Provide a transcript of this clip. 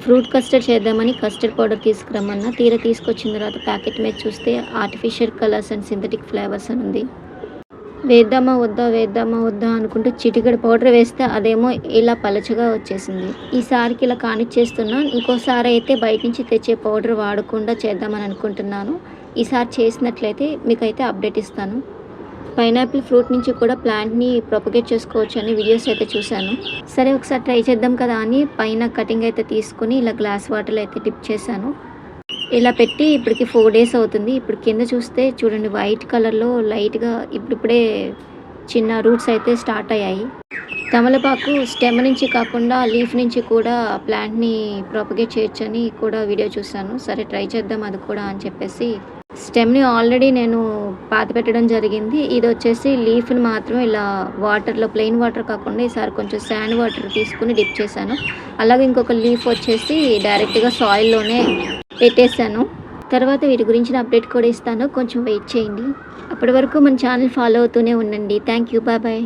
Fruit custard చేద్దామని custard powder తీసుకురమ్మన్నా, తీరా తీసుకొచ్చిన తర్వాత ప్యాకెట్ మీద చూస్తే artificial colours and synthetic flavours అని ఉంది. వేద్దామా వద్దా వేద్దామా వద్దా అనుకుంటూ చిటికెడు పౌడర్ వేస్తే అదేమో ఇలా పలచగా వచ్చేసింది. ఈసారికి ఇలా కానిచ్చేస్తున్నా. ఇంకోసారి అయితే బయట నుంచి తెచ్చే పౌడర్ వాడకుండా చేద్దామని అనుకుంటున్నాను. ఈసారి చేసినట్లయితే మీకైతే అప్డేట్ ఇస్తాను. పైనాపిల్ ఫ్రూట్ నుంచి కూడా ప్లాంట్ని ప్రొపగేట్ చేసుకోవచ్చు అని వీడియోస్ అయితే చూశాను. సరే ఒకసారి ట్రై చేద్దాం కదా అని పైన కటింగ్ అయితే తీసుకుని ఇలా గ్లాస్ వాటర్లో అయితే డిప్ చేశాను. ఇలా పెట్టి ఇప్పటికి 4 days అవుతుంది. ఇప్పుడు కింద చూస్తే చూడండి వైట్ కలర్లో లైట్గా ఇప్పుడిప్పుడే చిన్న రూట్స్ అయితే స్టార్ట్ అయ్యాయి. తమలపాకు స్టెమ్ నుంచి కాకుండా లీఫ్ నుంచి కూడా ప్లాంట్ని ప్రొపగేట్ చేయొచ్చని కూడా వీడియో చూశాను. సరే ట్రై చేద్దాం అది కూడా అని చెప్పేసి స్టెమ్ని ఆల్రెడీ నేను పాతి పెట్టడం జరిగింది. ఇది వచ్చేసి లీఫ్ని మాత్రం ఇలా వాటర్లో ప్లెయిన్ వాటర్ కాకుండా ఈసారి కొంచెం శాండ్ వాటర్ తీసుకుని డిప్ చేశాను. అలాగే ఇంకొక లీఫ్ వచ్చేసి డైరెక్ట్గా సాయిల్లోనే పెట్టేశాను. తర్వాత వీటి గురించిన అప్డేట్ కూడా ఇస్తాను. కొంచెం వెయిట్ చేయండి. అప్పటి వరకు మన ఛానల్ ఫాలో అవుతూనే ఉండండి. Thank you. Bye bye.